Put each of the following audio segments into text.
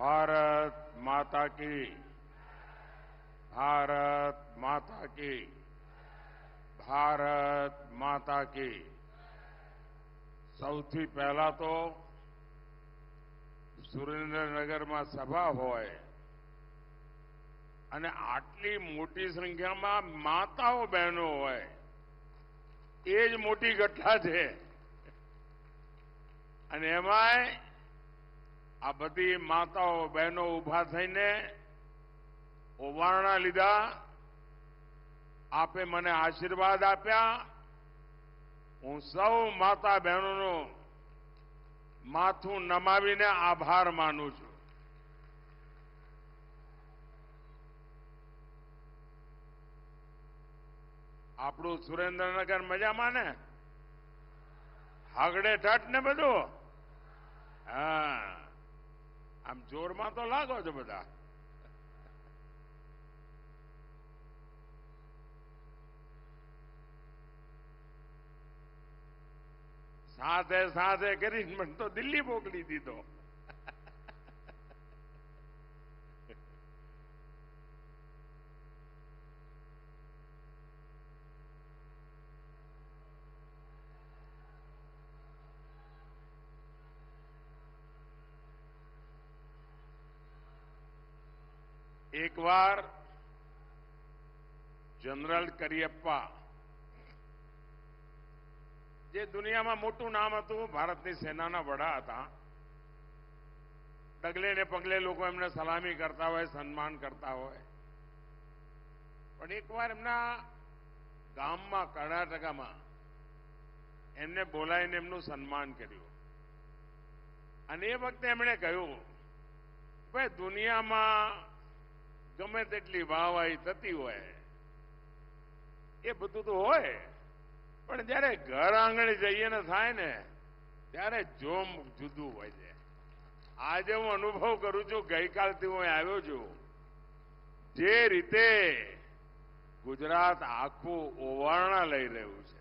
भारत माता की, भारत माता की, भारत माता की। સૌથી પહેલા તો સુરેન્દ્રનગરમાં સભા હોય અને આટલી મોટી સંખ્યામાં માતાઓ બહેનો હોય એ જ મોટી ઘટના છે. અને એમાંય આ બધી માતાઓ બહેનો ઉભા થઈને ઓવારણા લીધા, આપે મને આશીર્વાદ આપ્યા. હું સૌ માતા બહેનોનું માથું નમાવીને આભાર માનું છું. આપણું સુરેન્દ્રનગર મજામાં ને? હાગડે ઠઠ ને બધું? હા, આમ જોરમાં તો લાગો છો બધા. સાથે સાથે કરીને મને તો દિલ્હી મોકલી દીધો. એકવાર જનરલ કરિયપ્પા, જે દુનિયામાં મોટું નામ હતું, ભારતની સેનાના વડા હતા, ડગલે ને પગલે લોકો એમને સલામી કરતા હોય, સન્માન કરતા હોય. પણ એકવાર એમના ગામમાં, કર્ણાટકામાં એમને બોલાવીને એમનું સન્માન કર્યું. અને એ વખતે એમણે કહ્યું, ભાઈ દુનિયામાં ગમે તેટલી વાહવાહી થતી હોય, એ બધું તો હોય, પણ જયારે ઘર આંગણે જઈએ ને થાય ને ત્યારે જોમ જુદું હોય છે. આજે હું અનુભવ કરું છું, ગઈકાલથી હું આવ્યો છું, જે રીતે ગુજરાત આખું ઓવારણા લઈ રહ્યું છે,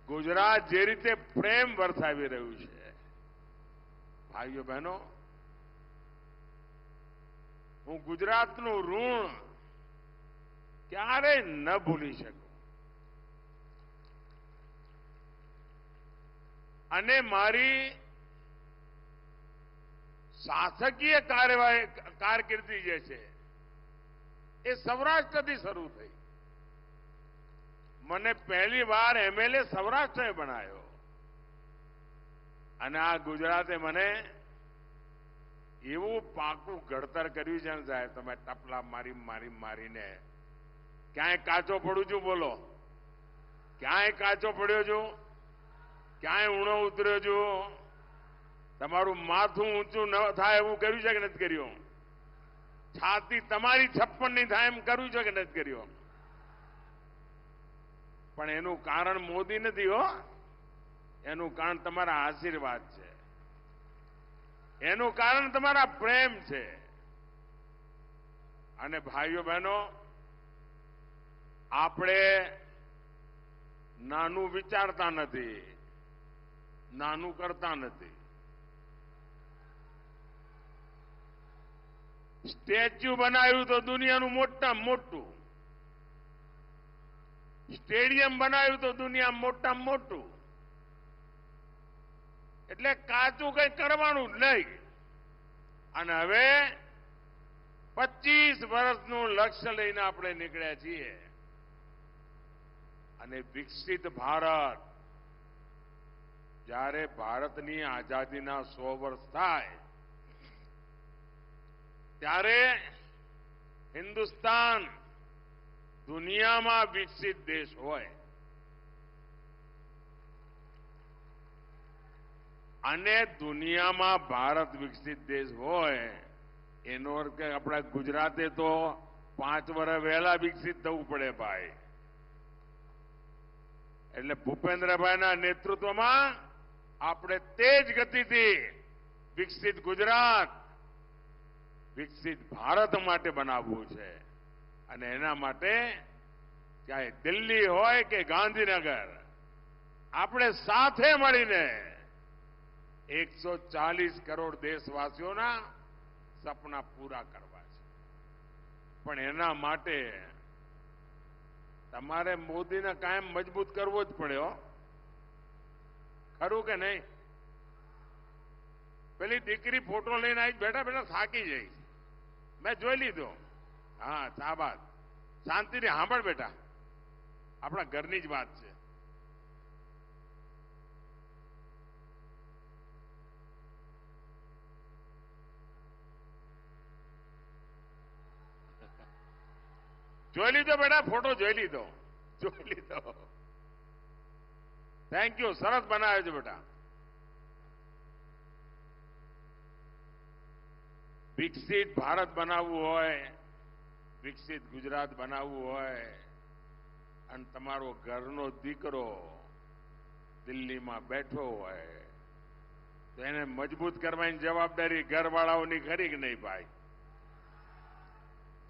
ગુજરાત જે રીતે પ્રેમ વરસાવી રહ્યું છે, ભાઈઓ બહેનો, હું ગુજરાતનું ઋણ ક્યારેય ન ભૂલી શકું. અને મારી શાસકીય કારકિર્દી જે છે એ સૌરાષ્ટ્રથી શરૂ થઈ. મને પહેલી વાર એમએલએ સૌરાષ્ટ્રે બનાવ્યો અને આ ગુજરાતે મને એવું પાકું ઘડતર કર્યું છે ને સાહેબ, તમે ટપલા મારીને ક્યાંય કાચો પડું છું? બોલો, ક્યાંય કાચો પડ્યો છું? ક્યાંય ઊણો ઉતર્યો છું? તમારું માથું ઊંચું ન થાય એવું કર્યું છે કે નથી કર્યું? છાતી તમારી 56 નહીં થાય એમ કર્યું છે કે નથી કર્યું? પણ એનું કારણ મોદી નથી હો, એનું કારણ તમારા આશીર્વાદ છે, એનું કારણ તમારા પ્રેમ છે. અને ભાઈઓ બહેનો, આપણે નાનું વિચારતા નથી, નાનું કરતા નથી. સ્ટેચ્યુ બનાવ્યું તો દુનિયાનું મોટામાં મોટું, સ્ટેડિયમ બનાવ્યું તો દુનિયામાં મોટામાં મોટું. એટલે કાચું કઈ કરવાનું જ નહીં. અને હવે 25 વર્ષનું લક્ષ્ય લઈને આપણે નીકળ્યા છીએ. અને વિકસિત ભારત, જ્યારે ભારતની આઝાદીના 100 વર્ષ થાય ત્યારે હિન્દુસ્તાન દુનિયામાં વિકસિત દેશ હોય. અને દુનિયામાં ભારત વિકસિત દેશ હોય એનો અર્થ કે આપણા ગુજરાતે તો 5 વર્ષ વહેલા વિકસિત થવું પડે ભાઈ. એટલે ભૂપેન્દ્રભાઈના નેતૃત્વમાં આપણે તેજ ગતિથી વિકસિત ગુજરાત, વિકસિત ભારત માટે બનાવવું છે. અને એના માટે ચાહે દિલ્હી હોય કે ગાંધીનગર, આપણે સાથે મળીને 140 કરોડ દેશવાસીઓના સપના પૂરા કરવા છે. પણ એના માટે તમારે મોદીને કાયમ મજબૂત કરવો જ પડે હો. ખરું કે નહીં? પેલી દીકરી ફોટો લઈને આવી બેઠા બેઠા થાકી જઈ. મેં જોઈ લીધો. હા, શાબાશ. શાંતિથી સાંભળ બેટા, આપણા ઘરની જ વાત છે. જોઈ લીધો બેટા, ફોટો જોઈ લીધો, જોઈ લીધો. થેન્ક યુ, સરસ બનાવ્યો છે બેટા. વિકસિત ભારત બનાવવું હોય, વિકસિત ગુજરાત બનાવવું હોય અને તમારો ઘરનો દીકરો દિલ્હીમાં બેઠો હોય તો એને મજબૂત કરવાની જવાબદારી ઘરવાળાઓની ખરી કે નહીં ભાઈ?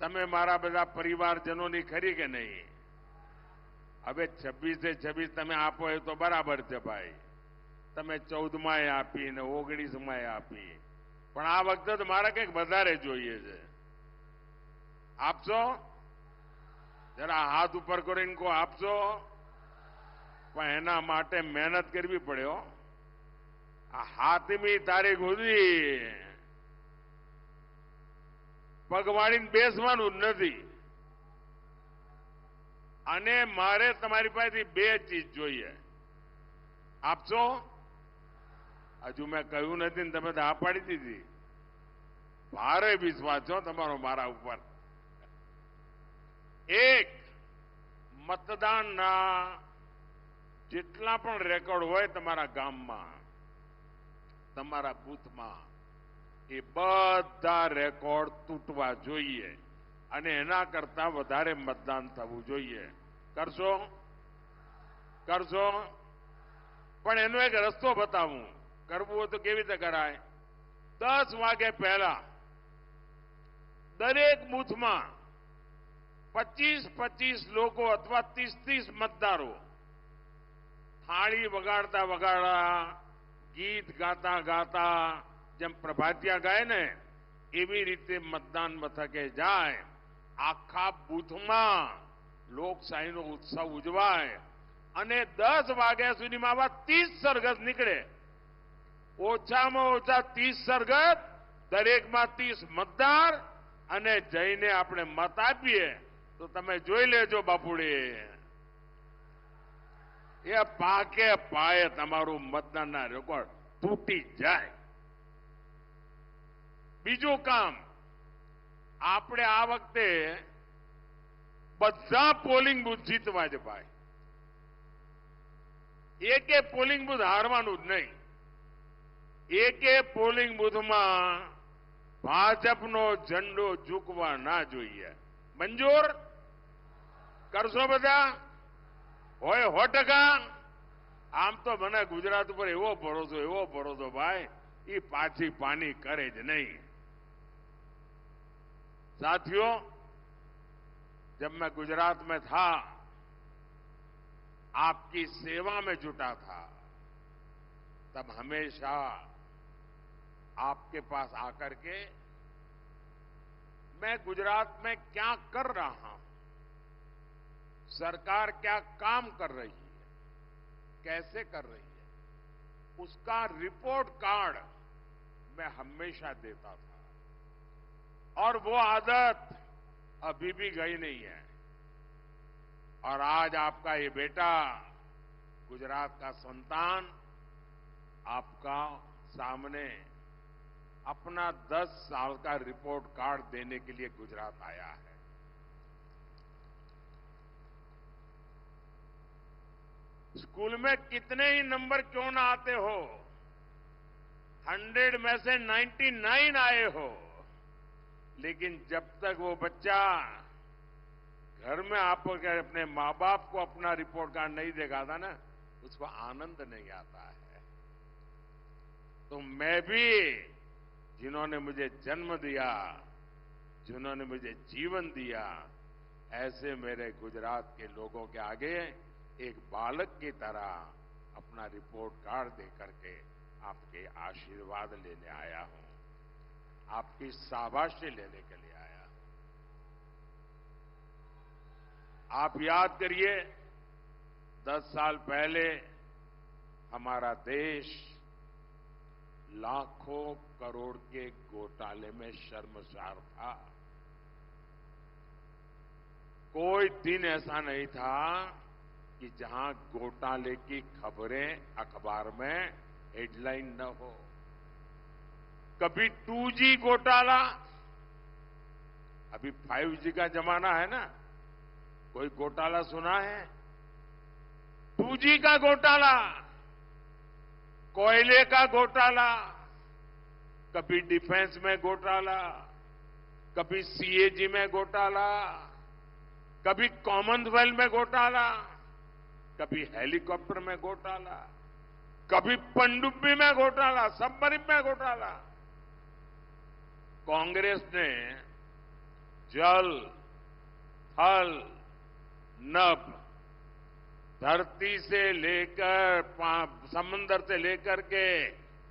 તમે મારા બધા પરિવારજનોની ખરી કે નહીં? હવે 26 તમે આપો એ તો બરાબર છે ભાઈ. તમે 14 આપી ને 19 આપી, પણ આ વખતે તો મારે કંઈક વધારે જોઈએ છે. આપશો? જરા હાથ ઉપર કરીને કહો આપશો. પણ એના માટે મહેનત કરવી પડે હો. આ 7મી તારીખ સુધી પગવાળીને બેસવાનું જ નથી. અને મારે તમારી પાસેથી 2 ચીજ જોઈએ. આપશો? હજુ મેં કહ્યું નથી ને તમે તો હા પાડી દીધી. ભારે વિશ્વાસ છો તમારો મારા ઉપર. એક, મતદાનના જેટલા પણ રેકોર્ડ હોય તમારા ગામમાં, તમારા બૂથમાં, એ બધા રેકોર્ડ તૂટવા જોઈએ અને એના કરતા વધારે મતદાન થવું જોઈએ. કરશો? કરશો? પણ એનો એક રસ્તો બતાવું. કરવું હોય તો કેવી રીતે કરાય? 10 વાગે પહેલા દરેક બૂથમાં 25 લોકો અથવા 30 મતદારો થાળી વગાડતા વગાડતા, ગીત ગાતા ગાતા, જેમ પ્રભાતિયા ગાય ને એવી રીતે મતદાન મથકે જાય. આખા બૂથમાં લોકશાહીનો ઉત્સવ ઉજવાય અને 10 વાગ્યા સુધીમાં આવા 30 સરઘસ નીકળે. ઓછામાં ઓછા 30 સરઘસ, દરેકમાં 30 મતદાર, અને જઈને આપણે મત આપીએ તો તમે જોઈ લેજો બાપુડી, એ પાકે પાયે તમારું મતદાનના રેકોર્ડ તૂટી જાય. બીજું કામ, આપણે આ વખતે બધા પોલિંગ બૂથ જીતવા છે ભાઈ. એકે પોલિંગ બૂથ હારવાનું જ નહીં. એકે પોલિંગ બૂથમાં ભાજપનો ઝંડો ઝૂકવા ના જોઈએ. મંજૂર? કરશો બધા? હોય 100%? આમ તો મને ગુજરાત ઉપર એવો ભરોસો ભાઈ, એ પાછી પાની કરે જ નહીં. साथियों, जब मैं गुजरात में था, आपकी सेवा में जुटा था, तब हमेशा आपके पास आकर के मैं गुजरात में क्या कर रहा हूं, सरकार क्या काम कर रही है, कैसे कर रही है, उसका रिपोर्ट कार्ड मैं हमेशा देता था. और वो आदत अभी भी गई नहीं है. और आज आपका ये बेटा, गुजरात का संतान, आपका सामने अपना 10 साल का रिपोर्ट कार्ड देने के लिए गुजरात आया है. स्कूल में कितने ही नंबर क्यों ना आते हो, 100 में से 99 आए हो, लेकिन जब तक वो बच्चा घर में आपके अपने माँ बाप को अपना रिपोर्ट कार्ड नहीं दिखाता ना, उसको आनंद नहीं आता है. तो मैं भी, जिन्होंने मुझे जन्म दिया, जिन्होंने मुझे जीवन दिया, ऐसे मेरे गुजरात के लोगों के आगे एक बालक की तरह अपना रिपोर्ट कार्ड दे करके आपके आशीर्वाद लेने आया हूं. आपकी शाबाशी लेने के लिए आया। आप याद करिए, 10 साल पहले हमारा देश लाखों करोड़ के घोटाले में शर्मसार था। कोई दिन ऐसा नहीं था कि जहां घोटाले की खबरें अखबार में हेडलाइन न हो। कभी 2G घोटाला, अभी 5G का जमाना है ना, कोई घोटाला सुना है? 2G का घोटाला, कोयले का घोटाला, कभी डिफेंस में घोटाला, कभी CAG में घोटाला, कभी कॉमनवेल्थ में घोटाला, कभी हेलीकॉप्टर में घोटाला, कभी पनडुब्बी में घोटाला, सबमरीन में घोटाला। कांग्रेस ने जल, थल, नभ, धरती से लेकर समंदर से लेकर के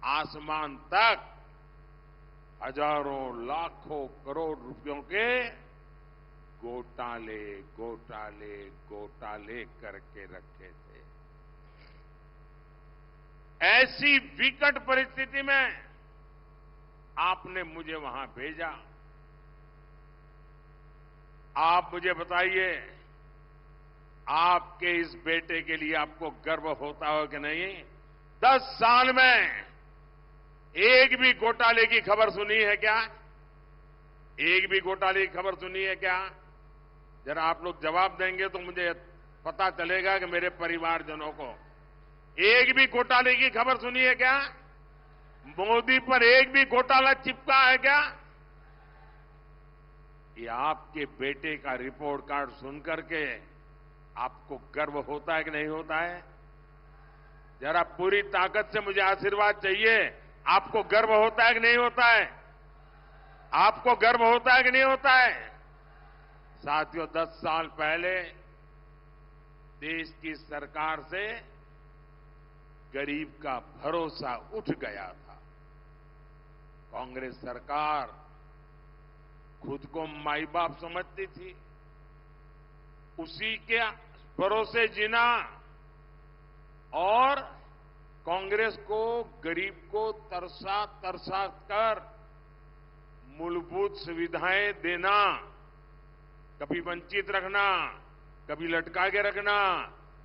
आसमान तक हजारों लाखों करोड़ रुपयों के घोटाले घोटाले घोटाले करके रखे थे। ऐसी विकट परिस्थिति में आपने मुझे वहां भेजा। आप मुझे बताइए, आपके इस बेटे के लिए आपको गर्व होता हो कि नहीं? 10 साल में एक भी घोटाले की खबर सुनी है क्या? एक भी घोटाले की खबर सुनी है क्या? जरा आप लोग जवाब देंगे तो मुझे पता चलेगा कि मेरे परिवारजनों को एक भी घोटाले की खबर सुनी है क्या? मोदी पर एक भी घोटाला चिपका है क्या? ये आपके बेटे का रिपोर्ट कार्ड सुनकर के आपको गर्व होता है कि नहीं होता है? जरा पूरी ताकत से मुझे आशीर्वाद चाहिए। आपको गर्व होता है कि नहीं होता है? आपको गर्व होता है कि नहीं होता है? साथियों, 10 साल पहले देश की सरकार से गरीब का भरोसा उठ गया था। कांग्रेस सरकार खुद को माई बाप समझती थी, उसी के भरोसे जीना और कांग्रेस को गरीब को तरसा तरसा कर मूलभूत सुविधाएं देना, कभी वंचित रखना, कभी लटका के रखना,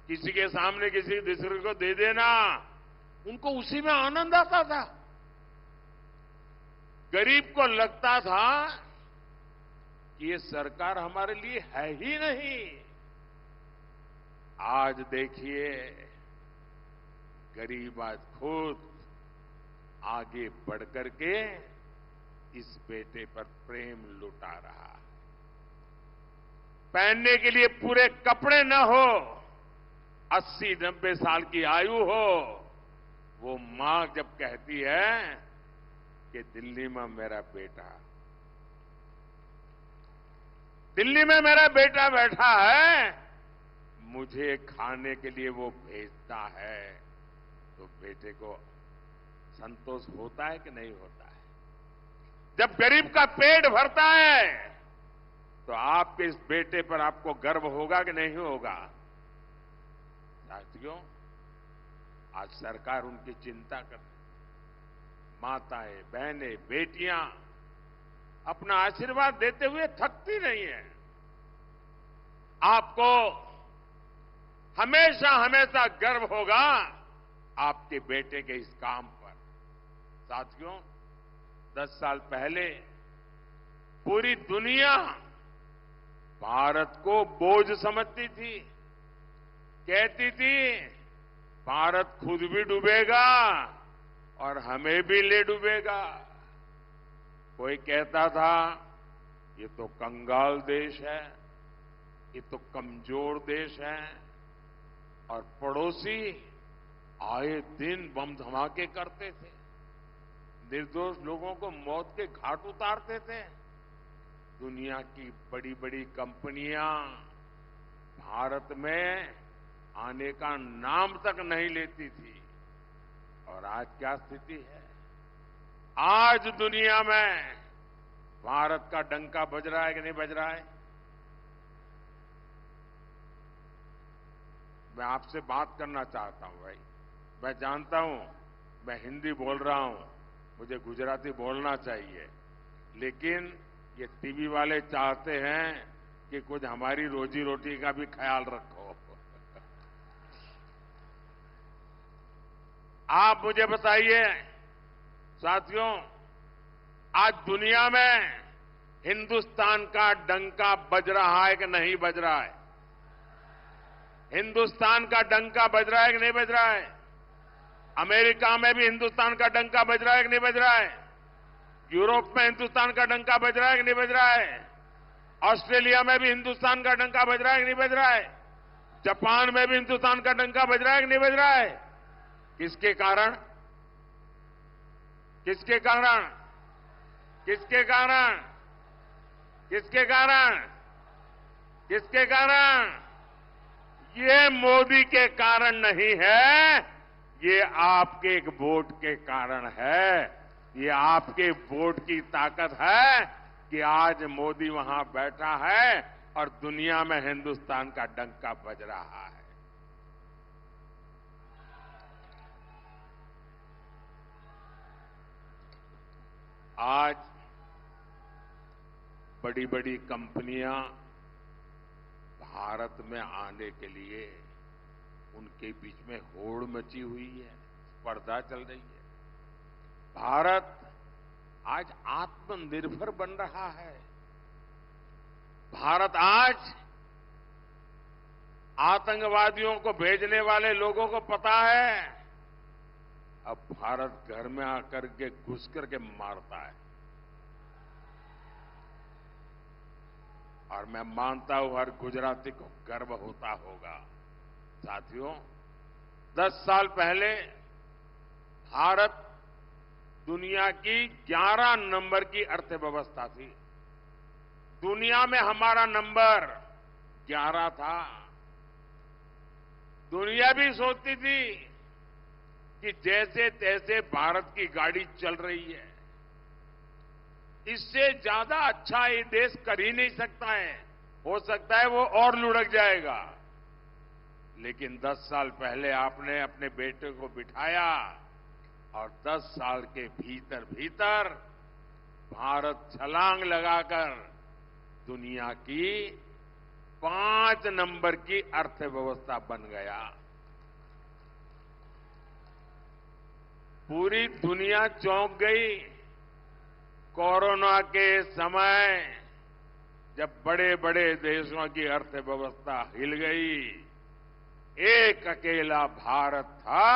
किसी के सामने किसी दूसरे को दे देना, उनको उसी में आनंद आता था। गरीब को लगता था कि ये सरकार हमारे लिए है ही नहीं। आज देखिए, गरीब आज खुद आगे बढ़कर के इस बेटे पर प्रेम लुटा रहा। पहनने के लिए पूरे कपड़े न हो, 80-90 साल की आयु हो, वो मां जब कहती है कि दिल्ली में मेरा बेटा, दिल्ली में मेरा बेटा बैठा है, मुझे खाने के लिए वो भेजता है, तो बेटे को संतोष होता है कि नहीं होता है? जब गरीब का पेट भरता है तो आपके इस बेटे पर आपको गर्व होगा कि नहीं होगा? साथियों, आज सरकार उनकी चिंता कर रही है। माताएं, बहनें, बेटियां अपना आशीर्वाद देते हुए थकती नहीं है। आपको हमेशा हमेशा गर्व होगा आपके बेटे के इस काम पर। साथियों, 10 साल पहले पूरी दुनिया भारत को बोझ समझती थी, कहती थी भारत खुद भी डूबेगा और हमें भी ले डूबेगा। कोई कहता था ये तो कंगाल देश है, ये तो कमजोर देश है, और पड़ोसी आए दिन बम धमाके करते थे, निर्दोष लोगों को मौत के घाट उतारते थे। दुनिया की बड़ी बड़ी कंपनियां भारत में आने का नाम तक नहीं लेती थी। और आज क्या स्थिति है? आज दुनिया में भारत का डंका बज रहा है कि नहीं बज रहा है? मैं आपसे बात करना चाहता हूं भाई। मैं जानता हूं मैं हिंदी बोल रहा हूं, मुझे गुजराती बोलना चाहिए, लेकिन ये टीवी वाले चाहते हैं कि कुछ हमारी रोजी रोटी का भी ख्याल रखो। आप मुझे बताइए साथियों, आज दुनिया में हिंदुस्तान का डंका बज रहा है कि नहीं बज रहा है? हिंदुस्तान का डंका बज रहा है कि नहीं बज रहा है? अमेरिका में भी हिंदुस्तान का डंका बज रहा है कि नहीं बज रहा है? यूरोप में हिंदुस्तान का डंका बज रहा है कि नहीं बज रहा है? ऑस्ट्रेलिया में भी हिंदुस्तान का डंका बज रहा है कि नहीं बज रहा है? जापान में भी हिंदुस्तान का डंका बज रहा है कि नहीं बज रहा है? किसके कारण? किसके कारण? किसके कारण? किसके कारण? किसके कारण? ये मोदी के कारण नहीं है, ये आपके एक वोट के कारण है। ये आपके वोट की ताकत है कि आज मोदी वहां बैठा है और दुनिया में हिंदुस्तान का डंका बज रहा है। आज बड़ी बड़ी कंपनियां भारत में आने के लिए उनके बीच में होड़ मची हुई है, स्पर्धा चल रही है। भारत आज आत्मनिर्भर बन रहा है। भारत आज आतंकवादियों को भेजने वाले लोगों को पता है, अब भारत घर में आकर के घुस करके मारता है। और मैं मानता हूं हर गुजराती को गर्व होता होगा। साथियों, 10 साल पहले भारत दुनिया की 11 नंबर की अर्थव्यवस्था थी। दुनिया में हमारा नंबर 11 था। दुनिया भी सोचती थी कि जैसे तैसे भारत की गाड़ी चल रही है, इससे ज्यादा अच्छा ये देश कर ही नहीं सकता है, हो सकता है वो और लुढ़क जाएगा। लेकिन 10 साल पहले आपने अपने बेटे को बिठाया और 10 साल के भीतर भीतर भारत छलांग लगाकर दुनिया की 5 नंबर की अर्थव्यवस्था बन गया। पूरी दुनिया चौंक गई। कोरोना के समय जब बड़े बड़े देशों की अर्थव्यवस्था हिल गई, एक अकेला भारत था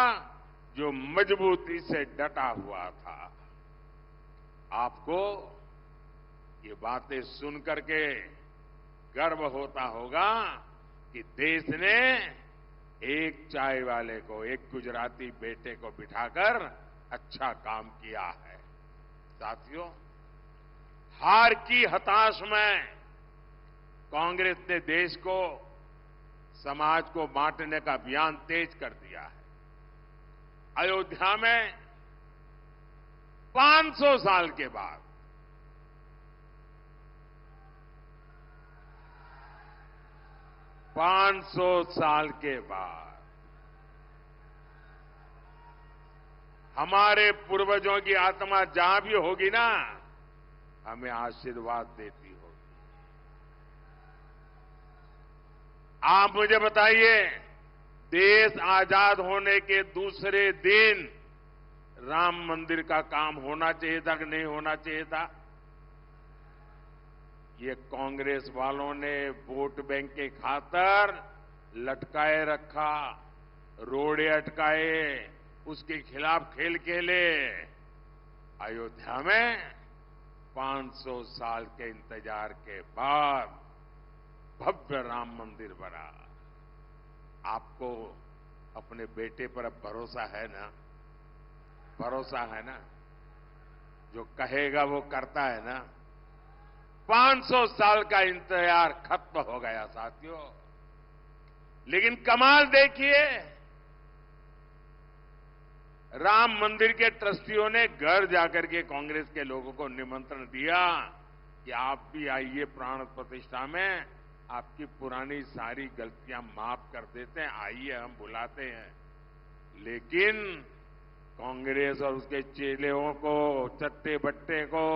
जो मजबूती से डटा हुआ था। आपको ये बातें सुन करके गर्व होता होगा कि देश ने एक चाय वाले को, एक गुजराती बेटे को बिठाकर अच्छा काम किया है। साथियों, हार की हताश में कांग्रेस ने देश को, समाज को बांटने का अभियान तेज कर दिया है। अयोध्या में 500 साल के बाद 500 साल के बाद हमारे पूर्वजों की आत्मा जहां भी होगी ना, हमें आशीर्वाद देती होगी। आप मुझे बताइए, देश आजाद होने के दूसरे दिन राम मंदिर का काम होना चाहिए था कि नहीं होना चाहिए था? ये कांग्रेस वालों ने वोट बैंक के खातर लटकाए रखा, रोड़े अटकाए, उसके खिलाफ खेल खेले। अयोध्या में 500 साल के इंतजार के बाद भव्य राम मंदिर बना। आपको अपने बेटे पर अब भरोसा है ना? भरोसा है ना? जो कहेगा वो करता है ना? 500 साल का इंतजार खत्म हो गया साथियों। लेकिन कमाल देखिए, राम मंदिर के ट्रस्टियों ने घर जाकर के कांग्रेस के लोगों को निमंत्रण दिया कि आप भी आइए प्राण प्रतिष्ठा में, आपकी पुरानी सारी गलतियां माफ कर देते हैं, आइए हम बुलाते हैं। लेकिन कांग्रेस और उसके चेलों को, चट्टे बट्टे को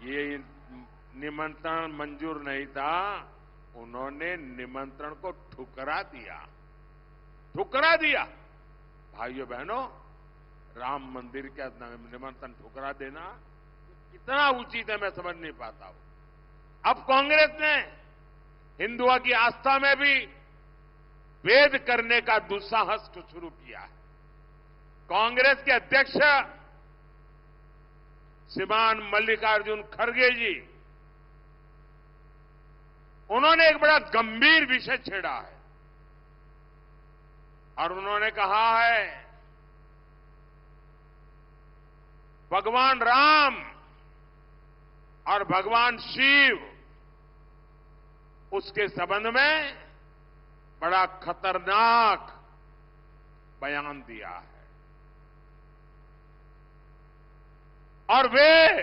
ये निमंत्रण मंजूर नहीं था। उन्होंने निमंत्रण को ठुकरा दिया, ठुकरा दिया। भाइयों बहनों, राम मंदिर का निमंत्रण ठुकरा देना कितना उचित है मैं समझ नहीं पाता हूं। अब कांग्रेस ने हिंदुओं की आस्था में भी भेद करने का दुस्साहस शुरू किया है। कांग्रेस के अध्यक्ष श्रीमान मल्लिकार्जुन खड़गे जी, उन्होंने एक बड़ा गंभीर विषय छेड़ा है और उन्होंने कहा है भगवान राम और भगवान शिव, उसके संबंध में बड़ा खतरनाक बयान दिया है। और वे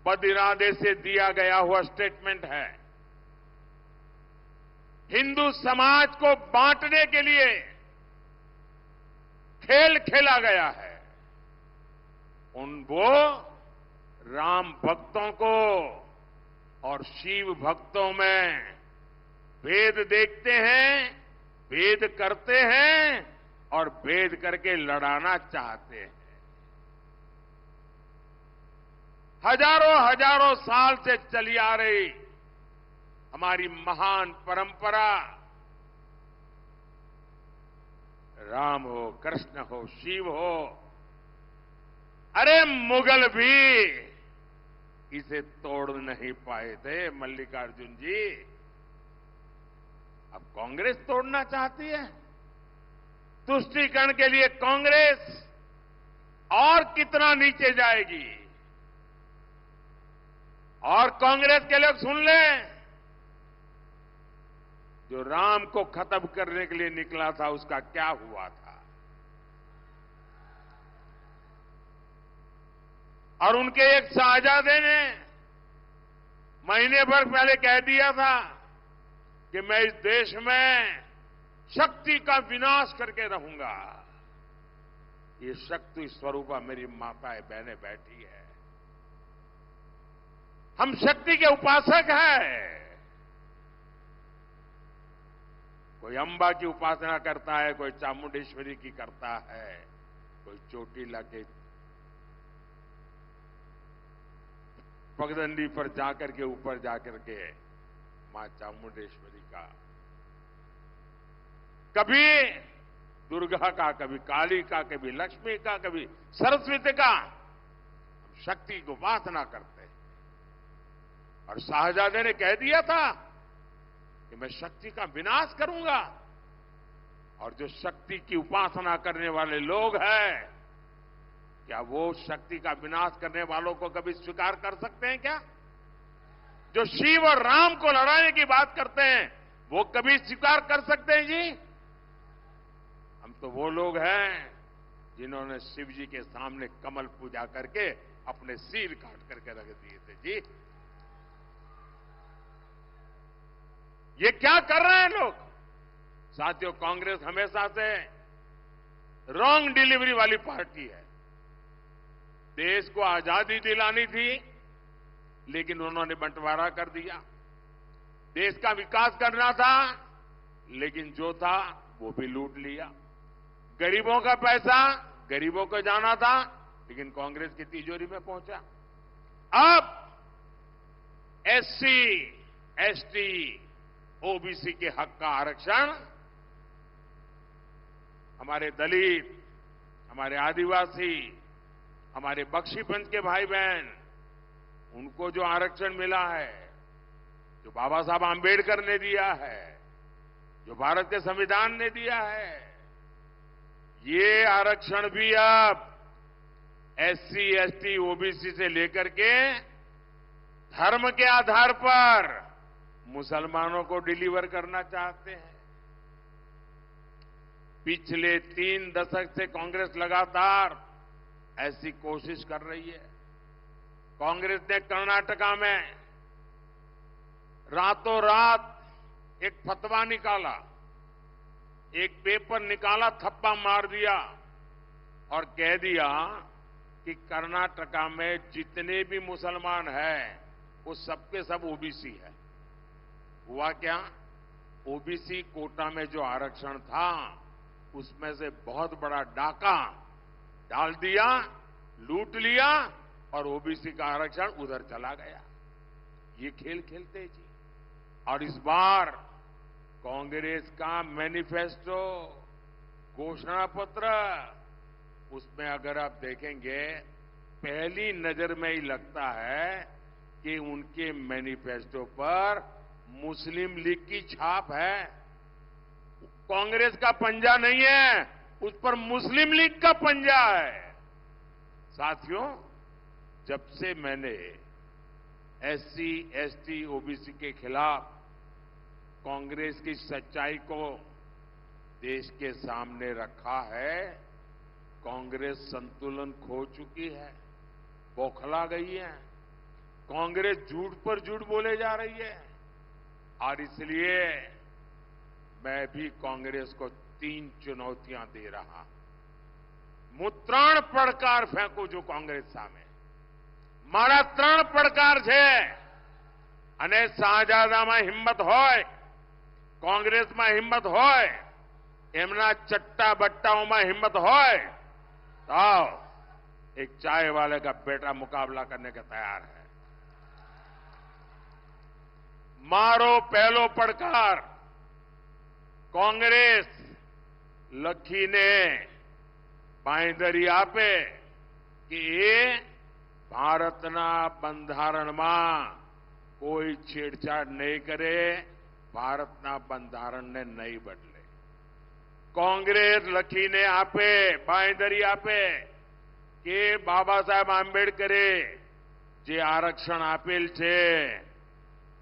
बदिरादे से दिया गया हुआ स्टेटमेंट है। हिंदू समाज को बांटने के लिए खेल खेला गया है। वो राम भक्तों को और शिव भक्तों में भेद देखते हैं, भेद करते हैं और भेद करके लड़ाना चाहते हैं। हजारों हजारों साल से चली आ रही हमारी महान परंपरा, राम हो, कृष्ण हो, शिव हो, अरे मुगल भी इसे तोड़ नहीं पाए थे मल्लिकार्जुन जी। अब कांग्रेस तोड़ना चाहती है। तुष्टीकरण के लिए कांग्रेस और कितना नीचे जाएगी। और कांग्रेस के लोग सुन लें, जो राम को खत्म करने के लिए निकला था उसका क्या हुआ था। और उनके एक शाहजादे ने महीने भर पहले कह दिया था कि मैं इस देश में शक्ति का विनाश करके रहूंगा। ये शक्ति स्वरूपा मेरी माताएं बहनें बैठी है। हम शक्ति के उपासक हैं। कोई अंबा की उपासना करता है, कोई चामुंडेश्वरी की करता है, कोई चोटीला के पगडंडी पर जाकर के ऊपर जाकर के मां चामुंडेश्वरी का, कभी दुर्गा का, कभी काली का, कभी लक्ष्मी का, कभी सरस्वती का, हम शक्ति की उपासना करते हैं। और शाहजादे ने कह दिया था कि मैं शक्ति का विनाश करूंगा। और जो शक्ति की उपासना करने वाले लोग हैं, क्या वो शक्ति का विनाश करने वालों को कभी स्वीकार कर सकते हैं क्या? जो शिव और राम को लड़ाने की बात करते हैं, वो कभी स्वीकार कर सकते हैं जी? हम तो वो लोग हैं जिन्होंने शिव जी के सामने कमल पूजा करके अपने सिर काट करके रख दिए थे जी। ये क्या कर रहे हैं लोग? साथियों, कांग्रेस हमेशा से रॉन्ग डिलीवरी वाली पार्टी है। देश को आजादी दिलानी थी, लेकिन उन्होंने बंटवारा कर दिया। देश का विकास करना था, लेकिन जो था वो भी लूट लिया। गरीबों का पैसा गरीबों को जाना था, लेकिन कांग्रेस की तिजोरी में पहुंचा। अब एससी, एसटी, ओबीसी के हक का आरक्षण हमारे दलित, हमारे आदिवासी, हमारे बख्शीपंथ के भाई बहन, उनको जो आरक्षण मिला है, जो बाबा साहब आंबेडकर ने दिया है, जो भारत के संविधान ने दिया है, ये आरक्षण भी अब एससी, एसटी, ओबीसी से लेकर के धर्म के आधार पर मुसलमानों को डिलीवर करना चाहते हैं। पिछले 3 दशक से कांग्रेस लगातार ऐसी कोशिश कर रही है। कांग्रेस ने कर्नाटका में रातों रात एक फतवा निकाला, एक पेपर निकाला, थप्पा मार दिया और कह दिया कि कर्नाटका में जितने भी मुसलमान हैं वो सबके सब ओबीसी है। हुआ क्या? ओबीसी कोटा में जो आरक्षण था उसमें से बहुत बड़ा डाका डाल दिया, लूट लिया और ओबीसी का आरक्षण उधर चला गया। ये खेल खेलते जी। और इस बार कांग्रेस का मैनिफेस्टो, घोषणा पत्र, उसमें अगर आप देखेंगे पहली नजर में ही लगता है कि उनके मैनिफेस्टो पर मुस्लिम लीग की छाप है। कांग्रेस का पंजा नहीं है, उस पर मुस्लिम लीग का पंजा है। साथियों, जब से मैंने एससी, एसटी, ओबीसी के खिलाफ कांग्रेस की सच्चाई को देश के सामने रखा है, कांग्रेस संतुलन खो चुकी है, बौखला गई है। कांग्रेस झूठ पर झूठ बोले जा रही है और इसलिए मैं भी कांग्रेस को 3 चुनौतियां दे रहा हूं। હું 3 પડકાર ફેંકું છું કોંગ્રેસ સામે। મારા 3 પડકાર છે અને શાહજાદામાં હિંમત હોય, કોંગ્રેસમાં હિંમત હોય, એમના ચટ્ટા બટ્ટાઓમાં હિંમત હોય તો एक चाय वाले का बेटा मुकाबला करने के तैयार है। मारो पहलो પડકાર कांग्रेस લખીને બાંયધરી આપે કે એ ભારતના બંધારણમાં કોઈ છેડછાડ નહીં કરે, ભારતના બંધારણને નહીં બદલે। कांग्रेस લખીને આપે, બાંયધરી આપે કે બાબા સાહેબ આંબેડકરે જે આરક્ષણ આપેલ છે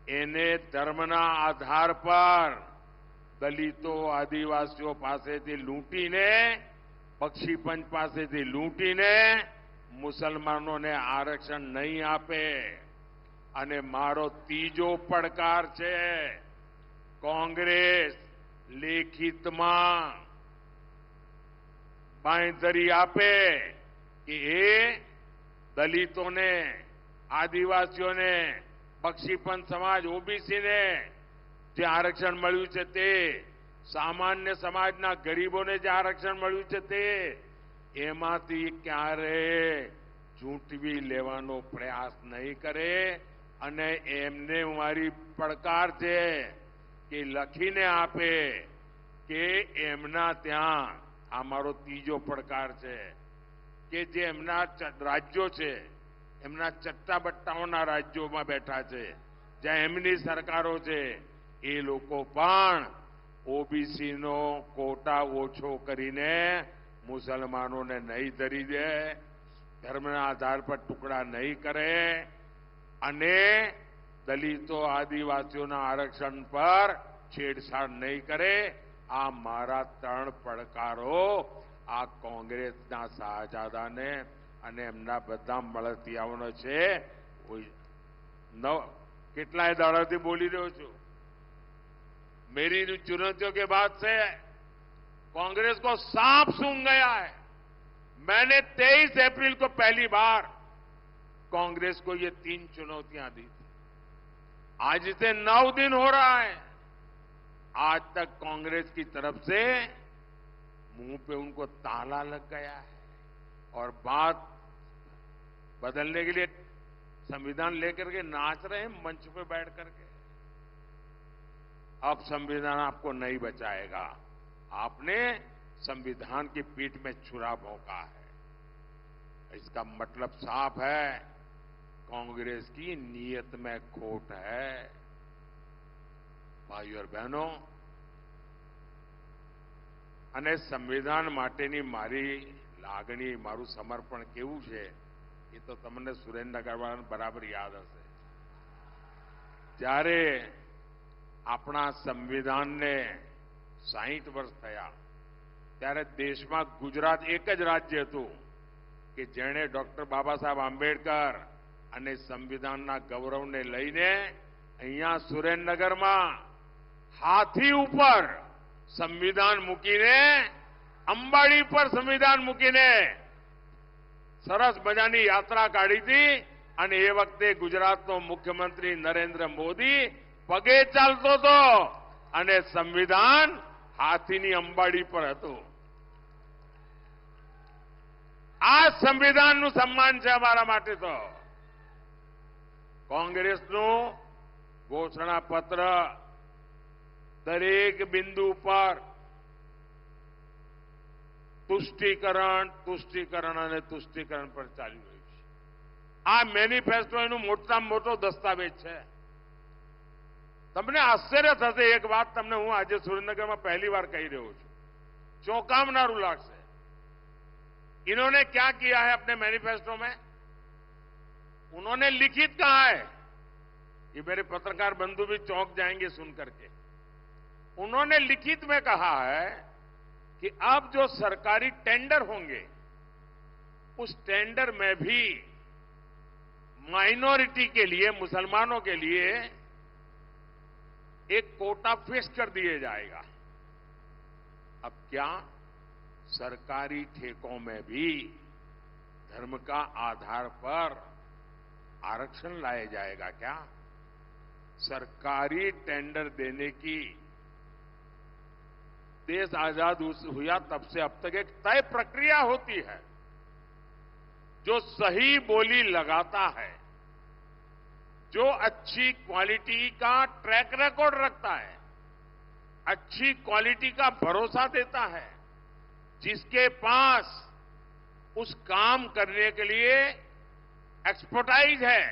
એને ધર્મના આધાર પર દલિતો, આદિવાસીઓ પાસેથી લૂંટીને, બક્ષીપંચ પાસેથી લૂંટીને મુસલમાનોને આરક્ષણ નહીં આપે। અને મારો ત્રીજો પડકાર છે कांग्रेस લેખિતમાં બાંયધરી આપે કે એ દલિતોને, આદિવાસીઓને, બક્ષીપંચ સમાજ, ઓબીસીને જે આરક્ષણ મળ્યું છે તે, સામાન્ય સમાજના ગરીબોને જે આરક્ષણ મળ્યું છે તે, એમાંથી ક્યારે ઝૂંટવી લેવાનો પ્રયાસ નહીં કરે। અને એમને મારી પડકાર છે કે લખીને આપે કે એમના ત્યાં, આ મારો ત્રીજો પડકાર છે કે જે એમના રાજ્યો છે, એમના ચટ્ટાબટ્ટાઓના રાજ્યોમાં બેઠા છે, જ્યાં એમની સરકારો છે, એ લોકો પણ ઓબીસીનો કોટા ઓછો કરીને મુસલમાનોને નહીં ધરી દે, ધર્મના આધાર પર ટુકડા નહીં કરે અને દલિતો, આદિવાસીઓના આરક્ષણ પર છેડછાડ નહીં કરે। આ મારા 3 પડકારો આ કોંગ્રેસના શાહજાદાને અને એમના બધા મળતિયાઓનો છે। કેટલાય દાડાથી બોલી રહ્યો છું। मेरी चुनौतियों के बाद से कांग्रेस को सांप सूंघ गया है। मैंने 23 अप्रैल को पहली बार कांग्रेस को ये 3 चुनौतियां दी थी। आज से 9 दिन हो रहा है, आज तक कांग्रेस की तरफ से मुंह पे उनको ताला लग गया है और बात बदलने के लिए संविधान लेकर के नाच रहे हैं मंच पे बैठ करके। अब संविधान आपको नहीं बचाएगा, आपने संविधान की पीठ में छुरा भोंका है। इसका मतलब साफ है, कांग्रेस की नीयत में खोट है। भाइयों और बहनों, અને સંવિધાન માટેની મારી લાગણી, મારું સમર્પણ કેવું છે એ તો તમને સુરેન્દ્રનગરવાળાને બરાબર યાદ હશે। જ્યારે આપણા સંવિધાનને 60 વર્ષ થયા ત્યારે દેશમાં ગુજરાત એક જ રાજ્ય હતું કે જેણે ડોક્ટર બાબા સાહેબ આંબેડકર અને સંવિધાનના ગૌરવને લઈને અહીંયા સુરેન્દ્રનગરમાં હાથી ઉપર સંવિધાન મૂકીને, અંબાડી પર સંવિધાન મૂકીને સરસ મજાની યાત્રા કાઢી હતી. અને એ વખતે ગુજરાતનો મુખ્યમંત્રી નરેન્દ્ર મોદી પગે ચાલતો હતો અને સંવિધાન હાથીની અંબાડી પર હતું. આ સંવિધાનનું સન્માન છે અમારા માટે. તો કોંગ્રેસનું ઘોષણાપત્ર દરેક બિંદુ પર તુષ્ટિકરણ અને તુષ્ટિકરણ પર ચાલી રહ્યું છે. આ મેનિફેસ્ટો એનું મોટામાં મોટો દસ્તાવેજ છે. તમને આશ્ચર્ય થશે, એક વાત તમને હું આજે સુરેન્દ્રનગરમાં પહેલી बार कही રહ્યો છું, चौंकावनारू लागશે. इन्होंने क्या किया है अपने मैनिफेस्टो में? उन्होंने लिखित कहा है, ये मेरे पत्रकार बंधु भी चौंक जाएंगे सुन करके. उन्होंने लिखित में कहा है कि अब जो सरकारी टेंडर होंगे उस टेंडर में भी माइनॉरिटी के लिए, मुसलमानों के लिए एक कोटा फिक्स कर दिया जाएगा. अब क्या सरकारी ठेकों में भी धर्म का आधार पर आरक्षण लाया जाएगा क्या? सरकारी टेंडर देने की देश आजाद हुआ तब से अब तक एक तय प्रक्रिया होती है. जो सही बोली लगाता है, जो अच्छी क्वालिटी का ट्रैक रिकॉर्ड रखता है, अच्छी क्वालिटी का भरोसा देता है, जिसके पास उस काम करने के लिए एक्सपर्टाइज है,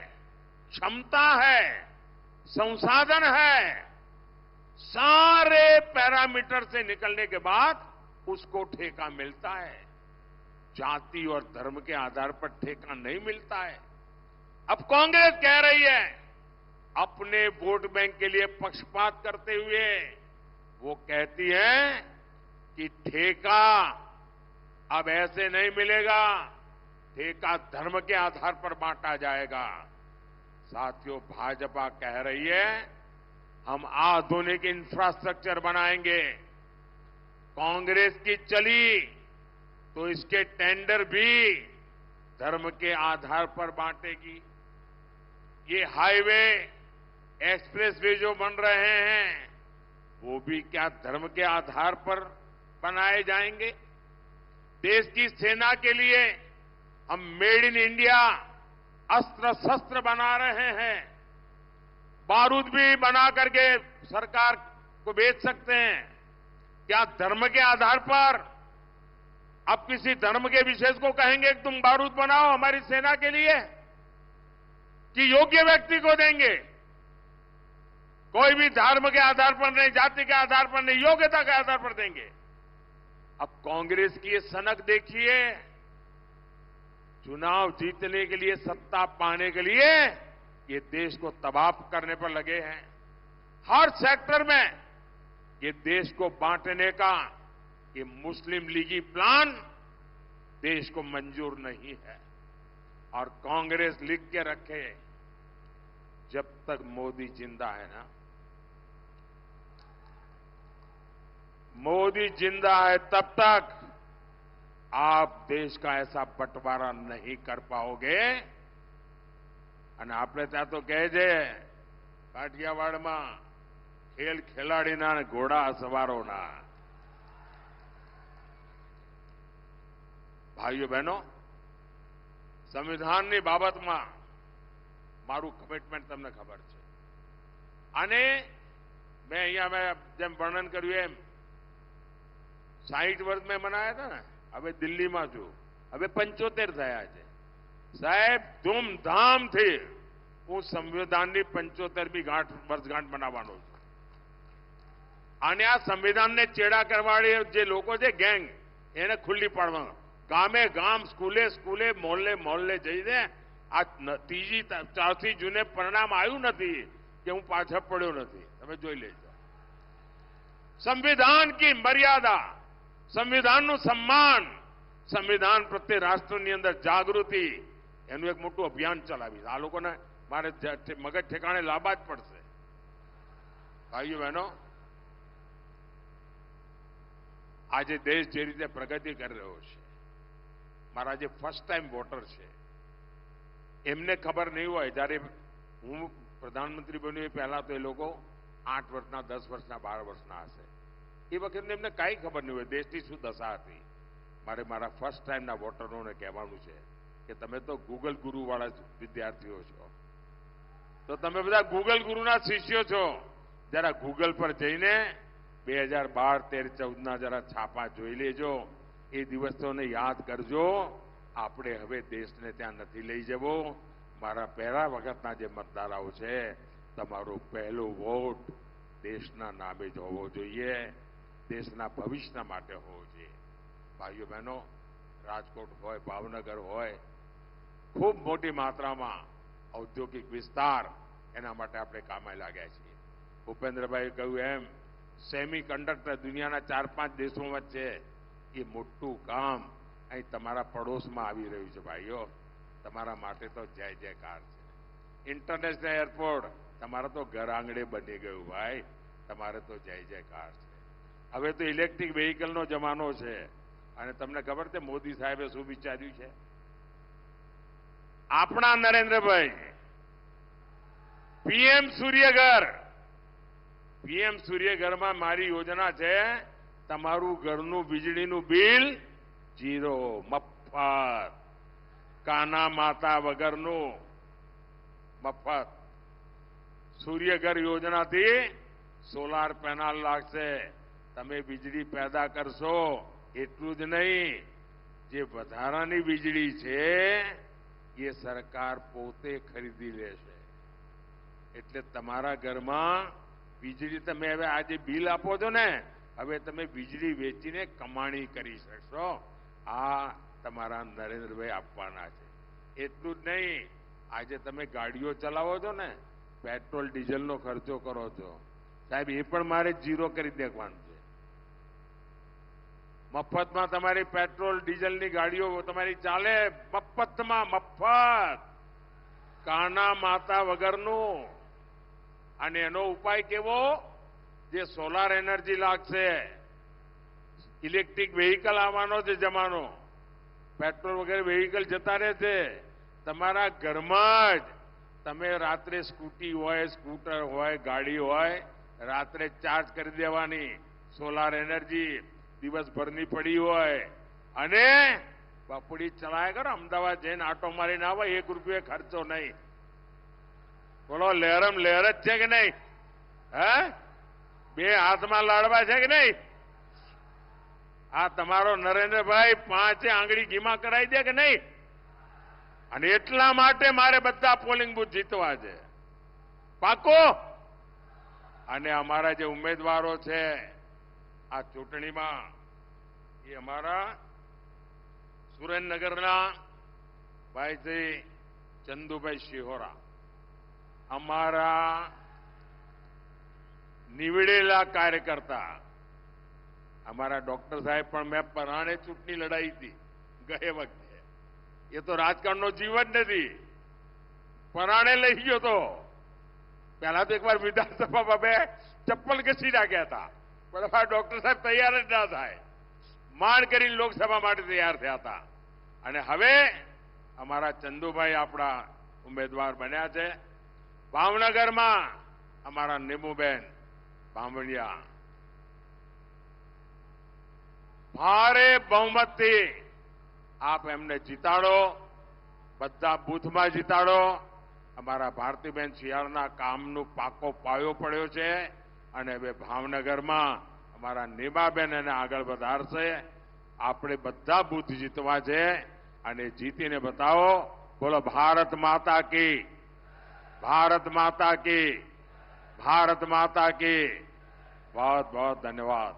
क्षमता है, संसाधन है, सारे पैरामीटर से निकलने के बाद उसको ठेका मिलता है. जाति और धर्म के आधार पर ठेका नहीं मिलता है. अब कांग्रेस कह रही है, अपने वोट बैंक के लिए पक्षपात करते हुए वो कहती है कि ठेका अब ऐसे नहीं मिलेगा, ठेका धर्म के आधार पर बांटा जाएगा. साथियों, भाजपा कह रही है हम आधुनिक इंफ्रास्ट्रक्चर बनाएंगे. कांग्रेस की चली तो इसके टेंडर भी धर्म के आधार पर बांटेगी. ये हाईवे, एक्सप्रेसवे जो बन रहे हैं वो भी क्या धर्म के आधार पर बनाए जाएंगे? देश की सेना के लिए हम मेड इन इंडिया अस्त्र शस्त्र बना रहे हैं. बारूद भी बना करके सरकार को बेच सकते हैं. क्या धर्म के आधार पर अब किसी धर्म के विशेष को कहेंगे कि तुम बारूद बनाओ हमारी सेना के लिए, कि योग्य व्यक्ति को देंगे? कोई भी धर्म के आधार पर नहीं, जाति के आधार पर नहीं, योग्यता के आधार पर देंगे. अब कांग्रेस की ये सनक देखिए, चुनाव जीतने के लिए, सत्ता पाने के लिए ये देश को तबाह करने पर लगे हैं. हर सेक्टर में ये देश को बांटने का ये मुस्लिम लीगी प्लान देश को मंजूर नहीं है. और कांग्रेस लिख के रखे, जब तक मोदी जिंदा है ना, मोदी जिंदा है तब तक आप देश का ऐसा बंटवारा नहीं कर पाओगे. અને આપણે ત્યાં તો કહે છે કાઠિયાવાડમાં, ખેલ ખેલાડીના અને ઘોડા સવારોના. ભાઈઓ બહેનો, સંવિધાનની બાબતમાં મારું કમિટમેન્ટ તમને ખબર છે. અને મેં અહીંયા જેમ વર્ણન કર્યું એમ 60 વર્ષ મેં મનાયા હતા ને, હવે દિલ્હીમાં છું, હવે 75 થયા છે. સાહેબ, ધૂમધામથી હું સંવિધાનની 75મી વર્ષગાંઠ મનાવવાનો છું. અને આ સંવિધાનને ચેડા કરવાળી જે લોકો છે, ગેંગ, એને ખુલ્લી પાડવાનું. ગામે ગામ, સ્કૂલે સ્કૂલે, મોહલ્લે મોહલ્લે જઈને આ ત્રીજી ચોથી જૂને પરિણામ આવ્યું નથી કે હું પાછળ પડ્યો નથી. તમે જોઈ લેજો. સંવિધાન की મર્યાદા, સંવિધાનનું સન્માન, સંવિધાન પ્રત્યે રાષ્ટ્રની અંદર જાગૃતિ, એનું એક મોટું અભિયાન ચલાવીશ. આ લોકોને મારે મગજ ઠેકાણે લાવવા જ પડશે. ભાઈઓ બહેનો, આજે દેશ જે રીતે પ્રગતિ કરી રહ્યો છે, મારા જે ફર્સ્ટ ટાઈમ વોટર છે એમને ખબર નહીં હોય. જ્યારે હું પ્રધાનમંત્રી બન્યો એ પહેલા તો એ લોકો 8 વર્ષના, 10 વર્ષના, 12 વર્ષના હશે. એ વખતે એમને કાંઈ ખબર નહીં હોય દેશની શું દશા હતી. મારે મારા ફર્સ્ટ ટાઈમના વોટરોને કહેવાનું છે કે તમે તો ગૂગલ ગુરુ વાળા વિદ્યાર્થીઓ છો, તો તમે બધા ગૂગલ ગુરુના શિષ્યો છો. જરા ગૂગલ પર જઈને 2012, 13, 14ના જરા છાપા જોઈ લેજો. એ દિવસોને યાદ કરજો. આપણે હવે દેશને ત્યાં નથી લઈ જવો. મારા પહેલા વખતના જે મતદારો છે, તમારો પહેલો વોટ દેશના નામે જ હોવો જોઈએ, દેશના ભવિષ્ય માટે હોવો જોઈએ. ભાઈઓ બહેનો, રાજકોટ હોય, ભાવનગર હોય, ખૂબ મોટી માત્રામાં ઔદ્યોગિક વિસ્તાર, એના માટે આપણે કામે લાગ્યા છીએ. ભૂપેન્દ્રભાઈએ કહ્યું એમ, સેમી કન્ડક્ટર દુનિયાના 4-5 દેશોમાં છે. એ મોટું કામ અહીં તમારા પડોશમાં આવી રહ્યું છે. ભાઈઓ, તમારા માટે તો જય જયકાર છે. ઇન્ટરનેશનલ એરપોર્ટ તમારા તો ઘર આંગણે બની ગયું. ભાઈ, તમારે તો જય જયકાર છે. હવે તો ઇલેક્ટ્રિક વેહિકલનો જમાનો છે. અને તમને ખબર છે મોદી સાહેબે શું વિચાર્યું છે? આપણા નરેન્દ્રભાઈ પીએમ સૂર્યઘર, પીએમ સૂર્યઘરમાં મારી યોજના છે, તમારું ઘરનું વીજળીનું બિલ 0, મફત, કાના માતા વગરનું મફત. સૂર્યઘર યોજનાથી સોલાર પેનલ લાગશે, તમે વીજળી પેદા કરશો. એટલું જ નહીં, જે વધારાની વીજળી છે એ સરકાર પોતે ખરીદી લેશે. એટલે તમારા ઘરમાં વીજળી તમે હવે આજે બિલ આપો છો ને, હવે તમે વીજળી વેચીને કમાણી કરી શકશો. આ તમારા નરેન્દ્રભાઈ આપવાના છે. એટલું જ નહીં, આજે તમે ગાડીઓ ચલાવો છો ને, પેટ્રોલ ડીઝલનો ખર્ચો કરો છો, સાહેબ એ પણ મારે 0 કરી દેવાનું છે. મફતમાં તમારી પેટ્રોલ ડીઝલની ગાડીઓ તમારી ચાલે, મફતમાં, મફત, કાના માતા વગરનું. અને એનો ઉપાય કેવો? જે સોલાર એનર્જી લાગશે, ઇલેક્ટ્રિક વેહિકલ આવવાનો છે જમાનો, પેટ્રોલ વગેરે વેહિકલ જતા રહેશે. તમારા ઘરમાં જ તમે રાત્રે સ્કૂટી હોય, સ્કૂટર હોય, ગાડી હોય, રાત્રે ચાર્જ કરી દેવાની. સોલાર એનર્જી દિવસભરની પડી હોય અને બપોડી ચલાય કરો. અમદાવાદ જઈને આટો મારીને આવે, 1 રૂપિયો ખર્ચો નહીં. બોલો, લહેરમ લહેર જ છે કે નહીં? હે, 2 હાથમાં લાડવા છે કે નહીં? આ તમારો નરેન્દ્રભાઈ 5 આંગળી ઘીમાં કરાવી દે કે નહીં? અને એટલા માટે મારે બધા પોલિંગ બૂથ જીતવા છે, પાકો. અને અમારા જે ઉમેદવારો છે આ ચૂંટણીમાં, એ અમારા સુરેન્દ્રનગરના ભાઈ શ્રી ચંદુભાઈ શિહોરા, અમારા નિવડેલા કાર્યકર્તા, અમારા ડોક્ટર સાહેબ પણ મેં પરાણે ચૂંટણી લડાઈ હતી ગયે વખતે. એ તો રાજકારણનો જીવ જ નથી, પરાણે લઈ ગયો તો. પહેલા તો એકવાર વિધાનસભામાં 2 ચપ્પલ ઘસી નાખ્યા હતા, પણ અમારા ડોક્ટર સાહેબ તૈયાર જ ના થાય, માંડ કરીને લોકસભા માટે તૈયાર થયા હતા. અને હવે અમારા ચંદુભાઈ આપણા ઉમેદવાર બન્યા છે. ભાવનગરમાં અમારા નીમુબેન બામણિયા ભારે બહુમતથી આપ એમને જીતાડો, બધા બૂથમાં જીતાડો. અમારા ભારતીબેન શિયાળના કામનું પાકો પાયો પડ્યો છે અને હવે ભાવનગરમાં અમારા નીમાબેન એને આગળ વધારશે. આપણે બધા બૂથ જીતવા છે અને જીતીને બતાવો. બોલો, ભારત માતા કી, ભારત માતા કી, ભારત માતા કી. बहुत बहुत धन्यवाद.